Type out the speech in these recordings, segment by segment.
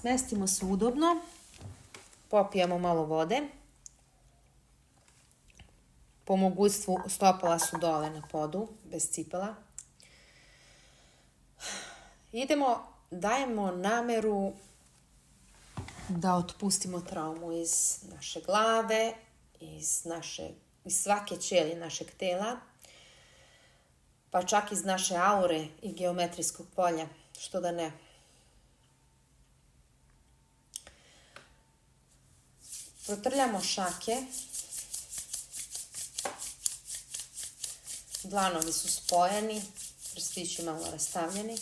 Smestimo se udobno, popijemo malo vode. Po mogućstvu stopala su dole na podu, bez cipela. Dajemo nameru da otpustimo traumu iz naše glave, iz svake ćelije našeg tela, pa čak iz naše aure i geometrijskog polja, što da ne. Protrljamo šake, dlanovi su spojeni, prstići malo rastavljeni.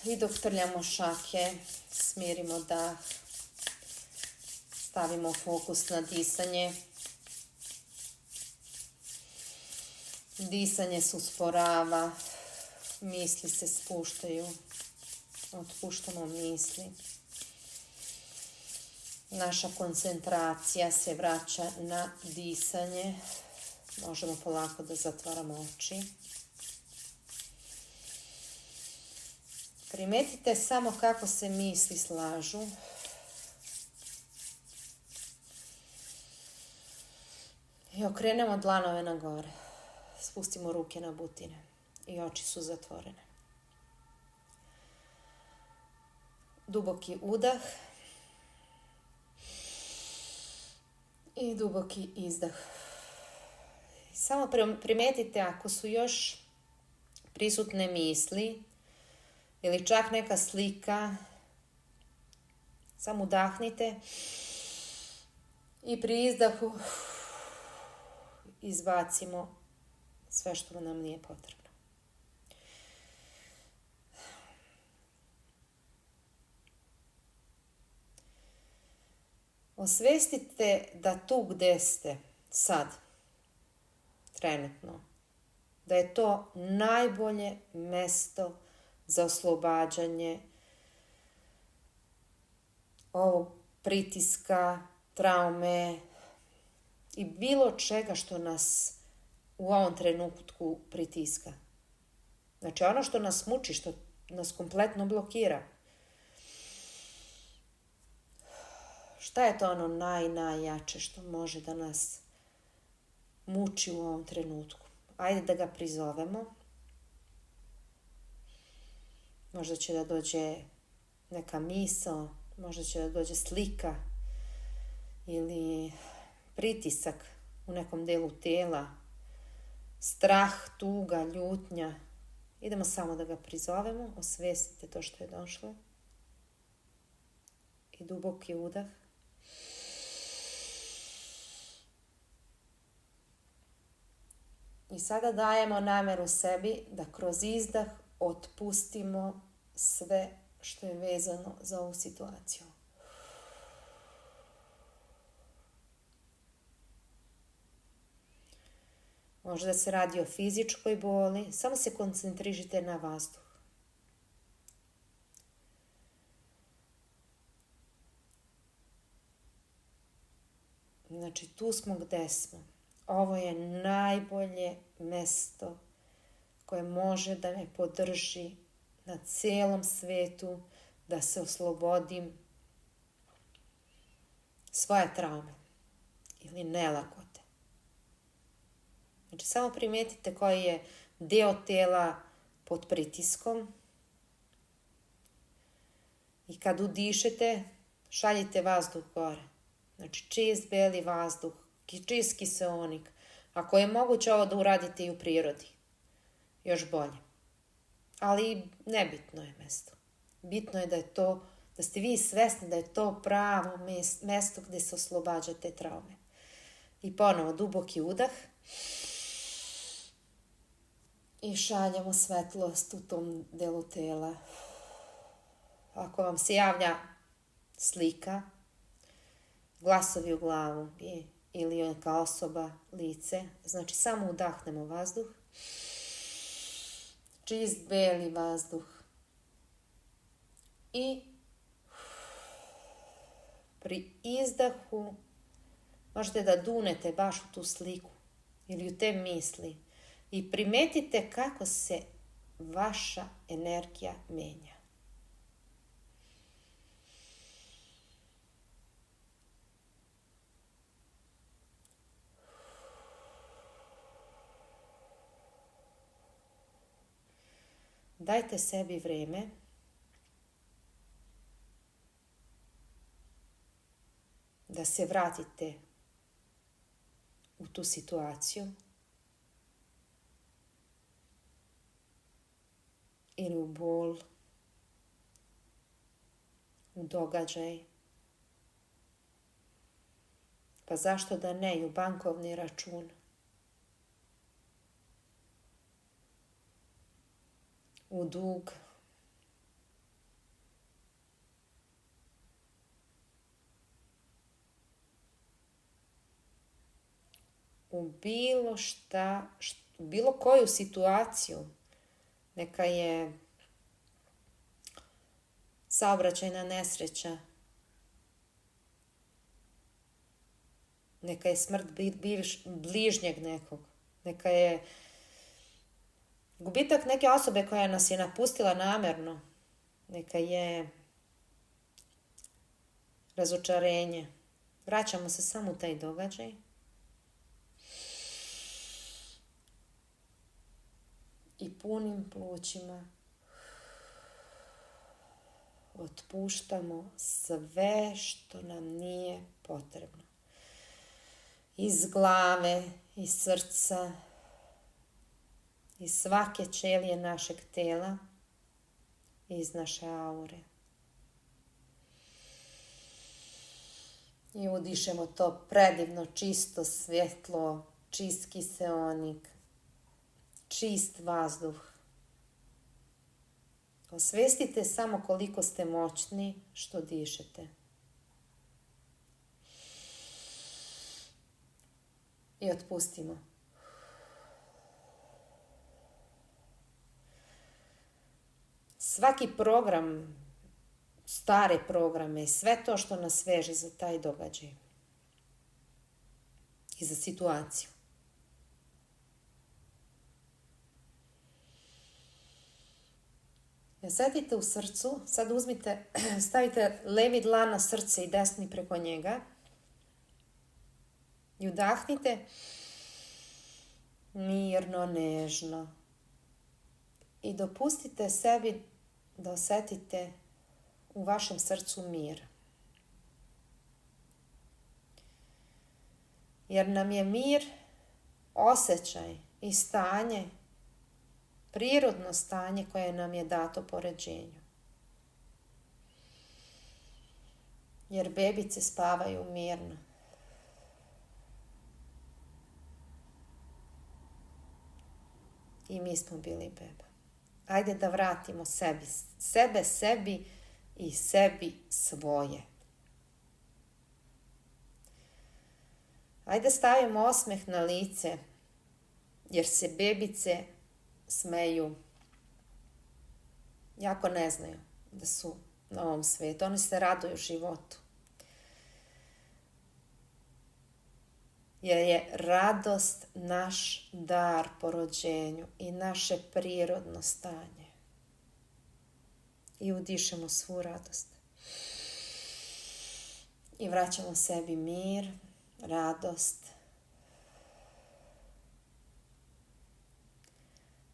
I dok trljamo šake, smirimo dah, stavimo fokus na disanje. Disanje se usporava, misli se spuštaju, otpuštamo misli. Naša koncentracija se vraća na disanje. Možemo polako da zatvaramo oči. Primetite samo kako se misli slažu. I okrenemo dlanove na gore. Spustimo ruke na butine. I oči su zatvorene. Duboki udah. I duboki izdah. Samo primetite ako su još prisutne misli ili čak neka slika. Samo udahnite i pri izdahu izbacimo sve što nam nije potrebno. Osvestite da tu gde ste sad, trenutno, da je to najbolje mesto za oslobađanje ovog pritiska, traume i bilo čega što nas u ovom trenutku pritiska. Znači ono što nas muči, što nas kompletno blokira. Šta je to ono najjače što može da nas muči u ovom trenutku? Ajde da ga prizovemo. Možda će da dođe neka misao, možda će da dođe slika ili pritisak u nekom delu tela, strah, tuga, ljutnja. Idemo samo da ga prizovemo, osvestite to što je došlo. I duboki udah. I sada dajemo nameru sebi da kroz izdah otpustimo sve što je vezano za ovu situaciju. Možda se radi o fizičkoj boli, samo se koncentrišite na vazduh. Znači, tu smo gde smo. Ovo je najbolje mesto koje može da me podrži na celom svetu, da se oslobodim svoje traume ili nelagote. Znači, samo primetite koji je deo tela pod pritiskom i kad udišete, šaljite vazduh gore. Znači, čist beli vazduh, čist kiseonik. Ako je moguće ovo da uradite i u prirodi, još bolje. Ali nebitno je mesto. Bitno je da ste vi svesni da je to pravo mesto gde se oslobađate traume. I ponovo duboki udah. I šaljemo svetlost u tom delu tela. Ako vam se javlja slika, glasovi u glavu ili neka osoba, lice, znači samo udahnemo vazduh. Čist beli vazduh. I pri izdahu možete da dunete baš u tu sliku ili u te misli i primetite kako se vaša energija menja. Dajte sebi vreme da se vratite u tu situaciju ili u bol, u događaj. Pa zašto da ne i u bankovni račun. U dug. U bilo šta, u bilo koju situaciju. Neka je saobraćajna nesreća, neka je smrt bližnjeg nekog, neka je gubitak neke osobe koja nas je napustila namerno, neka je razočarenje. Vraćamo se samo u taj događaj. I punim plućima otpuštamo sve što nam nije potrebno. Iz glave, iz srca, iz svake ćelije našeg tela, iz naše aure. I udišemo to predivno, čisto svjetlo, čist kiseonik, čist vazduh. Osvestite samo koliko ste moćni što dišete. I otpustimo. Svaki program, stare programe, sve to što nas veže za taj događaj i za situaciju. Sedite u srcu, sad uzmite, stavite levi dlan na srce i desni preko njega i udahnite mirno, nežno i dopustite sebi da osetite u vašem srcu mir. Jer nam je mir osjećaj i stanje, prirodno stanje koje nam je dato po rođenju. Jer bebice spavaju mirno. I mi smo bili beba. Ajde da vratimo sebe sebi i sebi svoje. Ajde stavimo osmeh na lice, jer se bebice smeju, jako ne znaju da su na ovom svijetu. Oni se raduju životu. Jer je radost naš dar po rođenju i naše prirodno stanje. I udišemo svu radost. I vraćamo sebi mir, radost.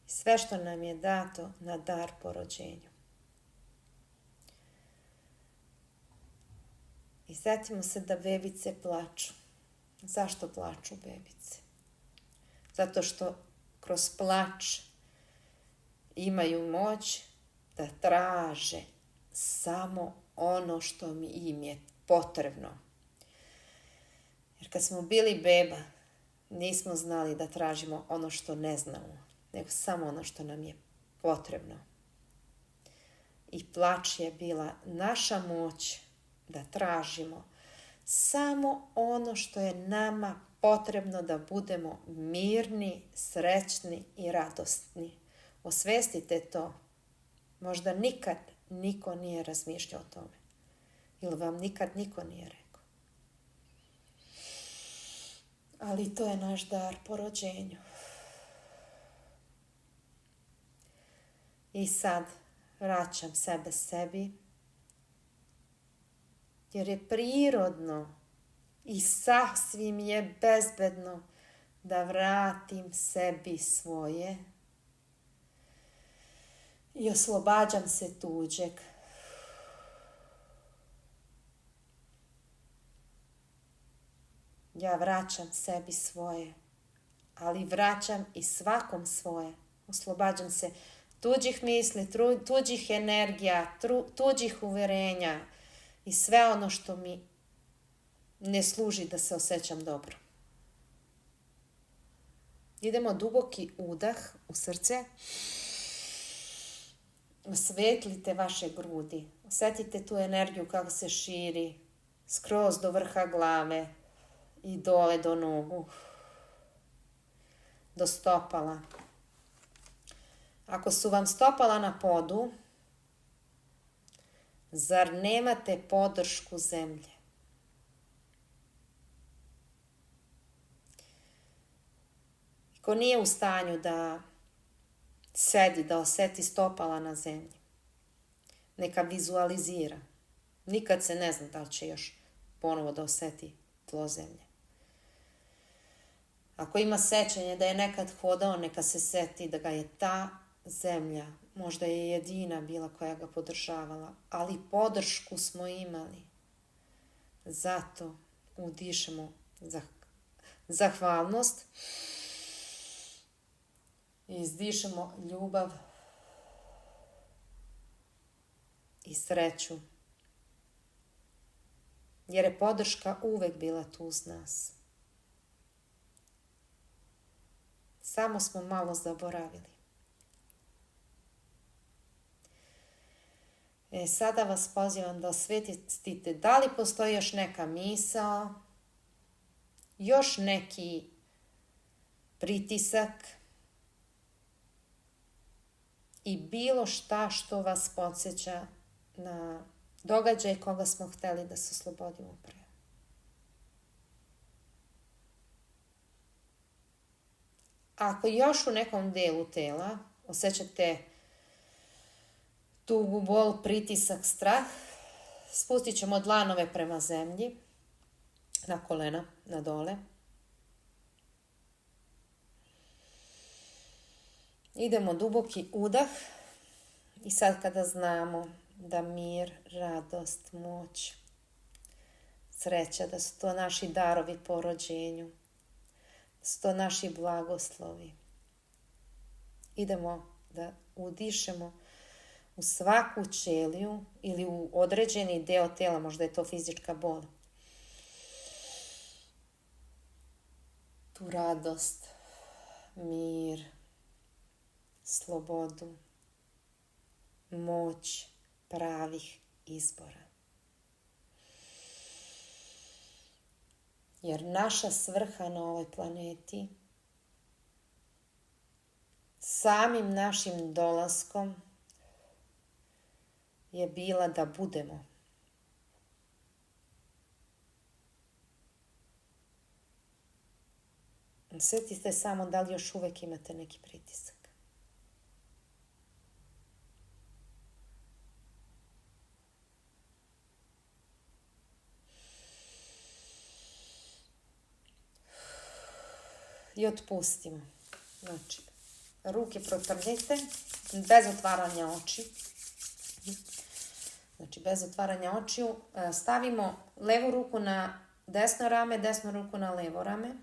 Sve što nam je dato na dar po rođenju. I sjetimo se da bebice plaču. Zašto plaču bebice? Zato što kroz plač imaju moć da traže samo ono što im je potrebno. Jer kad smo bili beba, nismo znali da tražimo ono što ne znamo, nego samo ono što nam je potrebno. I plač je bila naša moć da tražimo samo ono što je nama potrebno da budemo mirni, srećni i radosni. Osvestite to. Možda nikad niko nije razmišljao o tome. Ili vam nikad niko nije rekao. Ali to je naš dar po rođenju. I sad vraćam sebe sebi, jer je prirodno i sasvim je bezbedno da vratim sebi svoje i oslobađam se tuđeg. Ja vraćam sebi svoje, ali vraćam i svakom svoje. Oslobađam se tuđih misli, tuđih energija, tuđih uverenja i sve ono što mi ne služi da se osjećam dobro. Idemo duboki udah u srce. Osvetlite vaše grudi. Osjetite tu energiju kako se širi skroz do vrha glave i dole do nogu, do stopala. Ako su vam stopala na podu, zar nemate podršku zemlje? Ko nije u stanju da sedi, da osjeti stopala na zemlji, neka vizualizira. Nikad se ne zna da li će još ponovo da osjeti tlo zemlje. Ako ima sećanje da je nekad hodao, neka se seti da ga je ta zemlja, možda je jedina bila koja ga podržavala, ali podršku smo imali. Zato udišemo zahvalnost i izdišemo ljubav i sreću. Jer je podrška uvek bila tu uz nas. Samo smo malo zaboravili. Sada vas pozivam da osvijestite da li postoji još neka misao, još neki pritisak i bilo šta što vas podsjeća na događaj koga smo hteli da se oslobodimo pre. Ako još u nekom delu tela osjećate tugu, bol, pritisak, strah, spustit ćemo dlanove prema zemlji, na kolena, na dole. Idemo duboki udah i sad kada znamo da mir, radost, moć, sreća, da su to naši darovi po rođenju, da su to naši blagoslovi. Idemo da udišemo u svaku ćeliju ili u određeni deo tela, možda je to fizička bol. Tu radost, mir, slobodu, moć pravih izbora. Jer naša svrha na ovoj planeti samim našim dolaskom je bila da budemo. Sjetite samo da li još uvek imate neki pritisak. I otpustimo. Znači, ruke protrljite bez otvaranja oči. Znači, bez otvaranja očiju. Stavimo levu ruku na desno rame, desnu ruku na levo rame.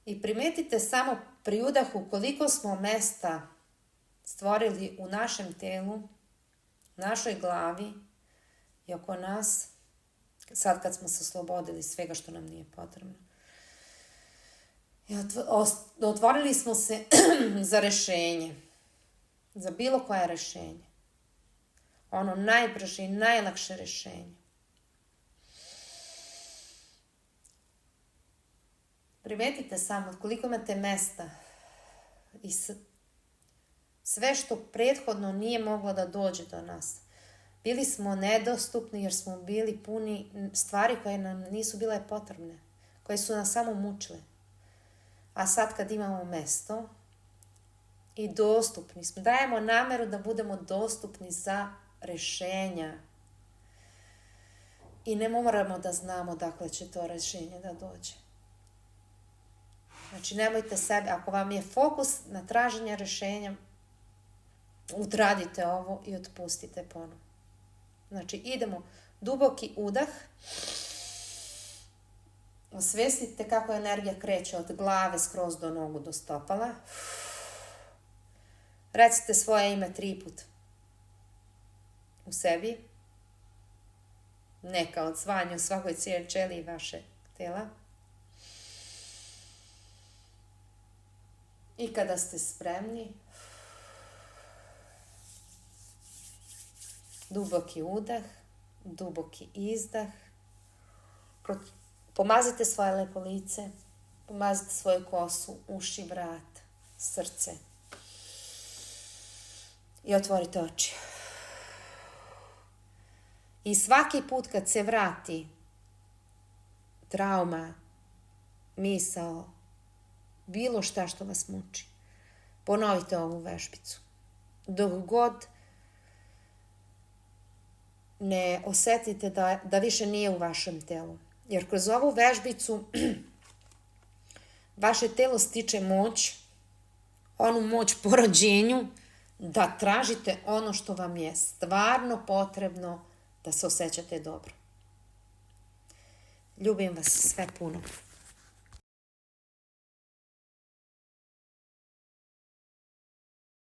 I primetite samo pri udahu koliko smo mesta stvorili u našem telu, našoj glavi i oko nas, sad kad smo se oslobodili svega što nam nije potrebno. Otvorili smo se za rešenje, za bilo koje rešenje. Ono najbrže i najlakše rešenje. Primetite samo koliko imate mesta i sve što prethodno nije moglo da dođe do nas. Bili smo nedostupni jer smo bili puni stvari koje nam nisu bile potrebne, koje su nas samo mučile. A sad kad imamo mesto i dostupni smo. Dajemo nameru da budemo dostupni za rješenja. I ne moramo da znamo dakle će to rješenje da dođe. Znači, nemojte sebe, ako vam je fokus na traženje rješenja, odradite ovo i otpustite ponovno. Znači, idemo duboki udah. Osvestite kako energija kreće od glave skroz do nogu, do stopala. Recite svoje ime 3 puta u sebi. Neka odzvanja u svakoj ćeliji vaše tela. I kada ste spremni, duboki udah, duboki izdah. Pomazite svoje lepo lice, pomazite svoju kosu, uši, vrat, srce. I otvorite oči. I svaki put kad se vrati trauma, misao, bilo šta što vas muči, ponovite ovu vežbicu. Dok god ne osjetite da više nije u vašem telu. Jer kroz ovu vežbicu vaše telo stiče moć, onu moć po rođenju, da tražite ono što vam je stvarno potrebno da se osjećate dobro. Ljubim vas sve puno.